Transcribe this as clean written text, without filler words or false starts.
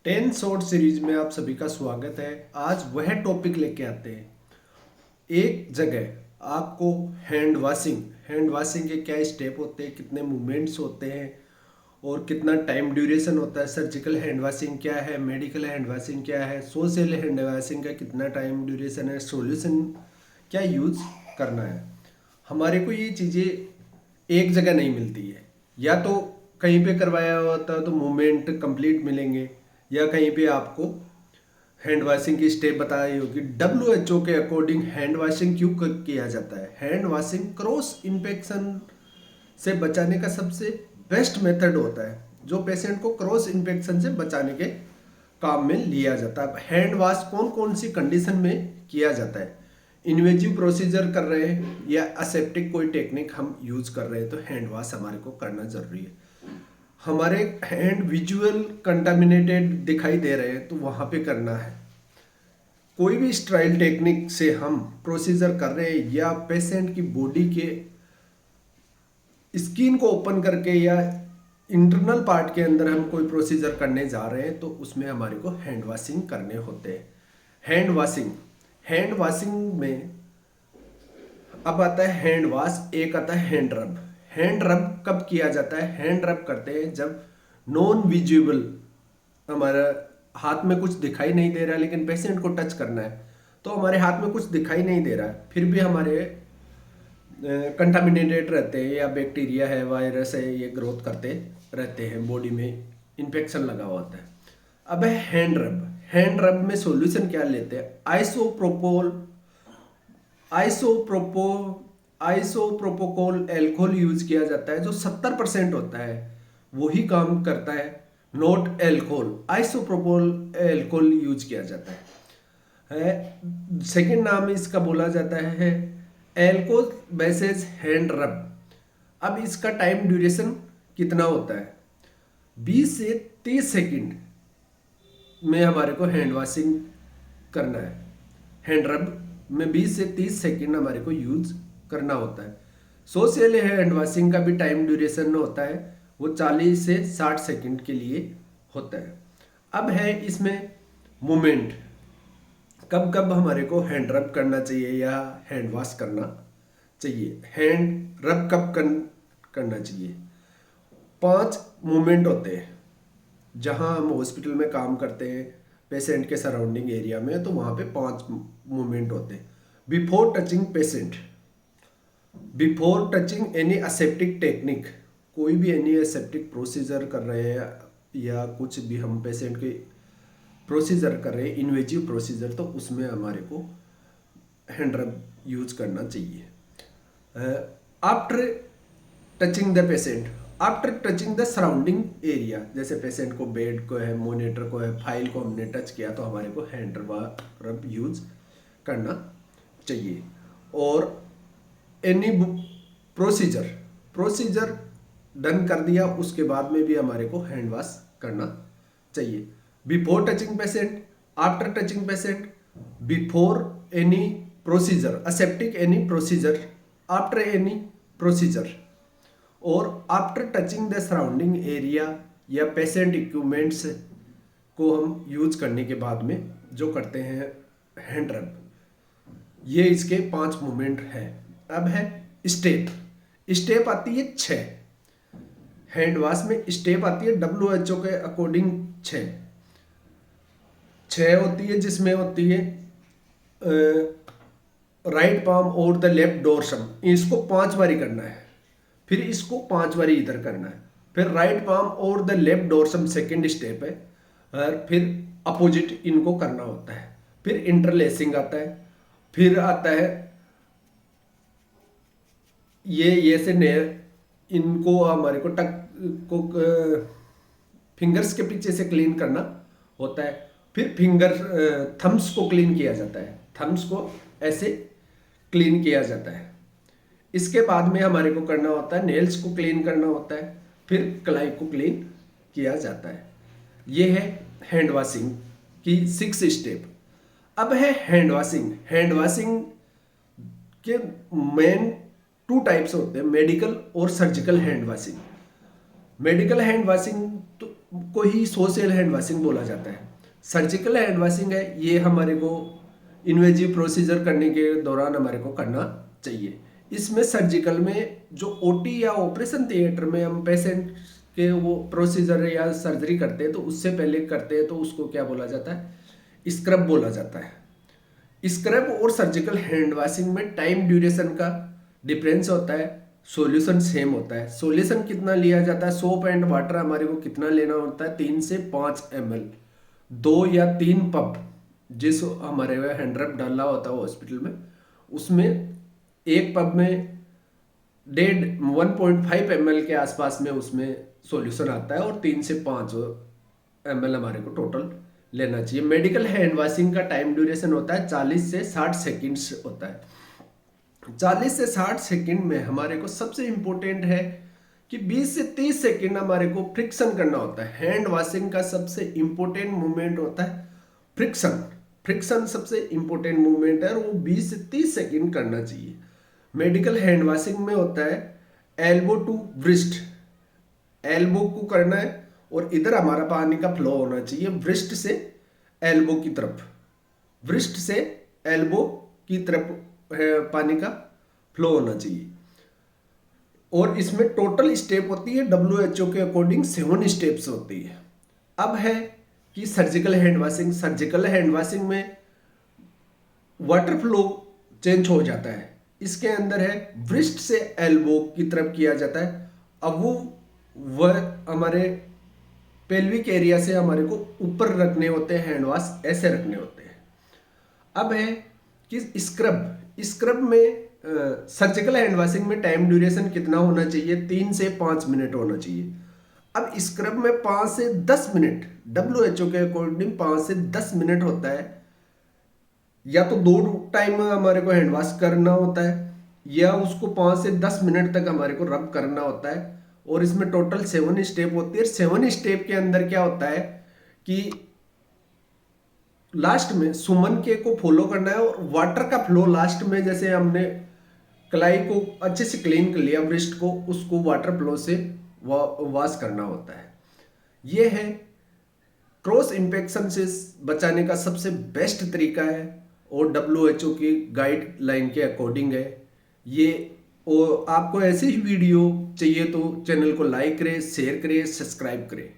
10 short series में आप सभी का स्वागत है। आज वह टॉपिक लेके आते हैं। एक जगह आपको हैंड वॉशिंग के क्या स्टेप होते हैं, कितने मूवमेंट्स होते हैं और कितना टाइम ड्यूरेशन होता है। सर्जिकल हैंड वॉशिंग क्या है, मेडिकल हैंड वॉशिंग क्या है, सोशल हैंड वॉशिंग का कितना टाइम ड्यूरेशन है, सॉल्यूशन क्या यूज करना है। हमारे को ये चीज़ें एक जगह नहीं मिलती है, या तो कहीं पे करवाया होता है तो मूवमेंट कंप्लीट मिलेंगे, या कहीं पे आपको हैंड वॉशिंग की स्टेप बताई होगी। WHO के अकॉर्डिंग हैंड वॉशिंग क्यों किया जाता है? हैंड वॉशिंग क्रॉस इन्फेक्शन से बचाने का सबसे बेस्ट मेथड होता है, जो पेशेंट को क्रॉस इन्फेक्शन से बचाने के काम में लिया जाता है। हैंड वॉश कौन कौन सी कंडीशन में किया जाता है? इन्वेजिव प्रोसीजर कर रहे हैं या असेप्टिक कोई टेक्निक हम यूज कर रहे हैं तो हैंड वॉश हमारे को करना जरूरी है। हमारे हैंड विजुअल कंटामिनेटेड दिखाई दे रहे हैं तो वहां पे करना है। कोई भी स्ट्राइल टेक्निक से हम प्रोसीजर कर रहे हैं या पेशेंट की बॉडी के स्किन को ओपन करके या इंटरनल पार्ट के अंदर हम कोई प्रोसीजर करने जा रहे हैं तो उसमें हमारे को हैंड वॉशिंग करने होते हैं। हैंड वॉशिंग में अब आता है हैंड वॉश, एक आता है हैंड रब। हैंड रब कब किया जाता है? हैंड रब करते हैं जब नॉन विजिबल, हमारा हाथ में कुछ दिखाई नहीं दे रहा है लेकिन पेशेंट को टच करना है, तो हमारे हाथ में कुछ दिखाई नहीं दे रहा है फिर भी हमारे कंटामिनेटेड रहते हैं या बैक्टीरिया है, वायरस है, ये ग्रोथ करते रहते हैं, बॉडी में इन्फेक्शन लगा हुआ होता है। अब है हैंड रब। हैंड रब में सॉल्यूशन क्या लेते हैं? आइसोप्रोपो आइसोप्रोपोकोल एल्कोहल यूज किया जाता है, जो 70% होता है वही काम करता है, नॉट एल्कोहल। आइसोप्रोपोल एल्कोहल यूज किया जाता है। सेकंड नाम इसका बोला जाता है एल्कोहल बेसिस हैंड रब। अब इसका टाइम ड्यूरेशन कितना होता है? 20 से 30 सेकंड में हमारे को हैंड वॉशिंग करना है। हैंड रब में 20 से 30 सेकंड हमारे को यूज करना होता है। सोशल हैंड वॉशिंग का भी टाइम ड्यूरेशन होता है, वो 40 से 60 सेकंड के लिए होता है। अब है इसमें मूवमेंट, कब कब हमारे को हैंड रब करना चाहिए या हैंड वॉश करना चाहिए। हैंड रब कब करना चाहिए? 5 मूवमेंट होते हैं। जहां हम हॉस्पिटल में काम करते हैं पेशेंट के सराउंडिंग एरिया में, तो वहां पे 5 मूवमेंट होते हैं। Before touching patient, before touching any aseptic technique, कोई भी एनी असेप्टिक प्रोसीजर कर रहे हैं या कुछ भी हम पेशेंट के प्रोसीजर कर रहे हैं, इन्वेजिव प्रोसीजर, तो उसमें हमारे को हैंड रब यूज करना चाहिए। After touching the patient, after touching the surrounding area, जैसे पेशेंट को, बेड को है, मॉनिटर को है, फाइल को हमने टच किया तो हमारे को हैंड रब यूज करना चाहिए। और एनी प्रोसीजर डन कर दिया उसके बाद में भी हमारे को हैंड वॉश करना चाहिए। Before touching patient, after touching patient, before any procedure, aseptic any procedure, after any procedure, और after touching the surrounding area या पेशेंट इक्विपमेंट्स को हम यूज करने के बाद में जो करते हैं हैंड रब। ये इसके 5 मूवमेंट है। अब है स्टेप आती है 6। हैंड वॉश में स्टेप आती है WHO के अकॉर्डिंग 6 होती है, जिसमें होती है राइट पाम और द लेफ्ट डोर्सम, इसको 5 बारी करना है, फिर इसको 5 बारी इधर करना है, फिर राइट पाम और the left dorsum second step है, और फिर अपोजिट इनको करना होता है। फिर इंटरलेसिंग आता है, फिर आता है ये से इनको हमारे को टक को फिंगर्स के पीछे से क्लीन करना होता है। फिर थम्स को क्लीन किया जाता है, थम्स को ऐसे क्लीन किया जाता है। इसके बाद में हमारे को करना होता है नेल्स को क्लीन करना होता है, फिर कलाई को क्लीन किया जाता है। ये है हैंड वॉशिंग की 6 स्टेप। अब है हैंड वॉशिंग के मेन 2 टाइप्स होते हैं, मेडिकल और surgical hand washing. Medical hand washing तो को ही सोशल हैंड वॉशिंग बोला जाता है। सर्जिकल हैंड वॉशिंग है, ये हमारे को इन्वेजिव प्रोसीजर करने के दौरान हमारे को करना चाहिए। इसमें सर्जिकल में जो ओटी या ऑपरेशन थिएटर में हम पेशेंट के वो प्रोसीजर या सर्जरी करते हैं तो उससे पहले करते हैं तो उसको क्या बोला जाता है, स्क्रब बोला जाता है। स्क्रब और सर्जिकल हैंड वॉशिंग में टाइम ड्यूरेशन का डिफरेंस होता है, सॉल्यूशन सेम होता है। सॉल्यूशन कितना लिया जाता है, सोप एंड वाटर हमारे को कितना लेना होता है, 3 से 5 ml, 2 या 3 पब जिस हमारे हैंड रब डाला होता है हॉस्पिटल में, उसमें एक पब में 1.5 ml के आसपास में उसमें सॉल्यूशन आता है और 3 से 5 ml हमारे को टोटल लेना चाहिए। मेडिकल हैंड वॉशिंग का टाइम ड्यूरेशन होता है 40 से 60 सेकेंड्स होता है। 40 से 60 सेकेंड में हमारे को सबसे इंपॉर्टेंट है कि 20 से 30 सेकेंड हमारे को फ्रिक्शन करना होता है। हैंड वॉशिंग का सबसे इंपॉर्टेंट मूवमेंट होता है फ्रिक्शन। फ्रिक्शन सबसे इंपॉर्टेंट मूवमेंट है और वो 20 से 30 सेकेंड करना चाहिए। मेडिकल हैंड वॉशिंग में होता है एल्बो टू व्रिस्ट, एल्बो को करना है और इधर हमारा पानी का फ्लो होना चाहिए व्रिस्ट से एल्बो की तरफ, व्रिस्ट से एल्बो की तरफ पानी का फ्लो होना चाहिए। और इसमें टोटल स्टेप होती है WHO के अकॉर्डिंग 7 स्टेप्स होती है। अब है कि surgical hand washing. Surgical hand washing में वाटर फ्लो चेंज हो जाता है। इसके अंदर है व्रिस्ट से एल्बो की तरफ किया जाता है। अब वो वह हमारे पेल्विक एरिया से हमारे को ऊपर रखने होते हैं, हैंड वॉश ऐसे रखने होते हैं। अब है कि स्क्रब में सर्जिकल हैंड वॉशिंग में टाइम ड्यूरेशन कितना होना चाहिए, 3 से 5 मिनट होना चाहिए। अब स्क्रब में 5 से 10 मिनट, WHO के अकॉर्डिंग 5 से 10 मिनट होता है। या तो 2 टाइम हमारे को हैंड वॉश करना होता है या उसको 5 से 10 मिनट तक हमारे को रब करना होता है। और इसमें टोटल 7 स्टेप होती है। 7 स्टेप के अंदर क्या होता है कि लास्ट में सुमन के को फॉलो करना है और वाटर का फ्लो लास्ट में, जैसे हमने कलाई को अच्छे से क्लीन कर लिया ब्रेस्ट को, उसको वाटर फ्लो से वॉश करना होता है। ये है क्रॉस इन्फेक्शन से बचाने का सबसे बेस्ट तरीका है और WHO की गाइडलाइन के अकॉर्डिंग है ये। और आपको ऐसे ही वीडियो चाहिए तो चैनल को लाइक करें, शेयर करें, सब्सक्राइब करें।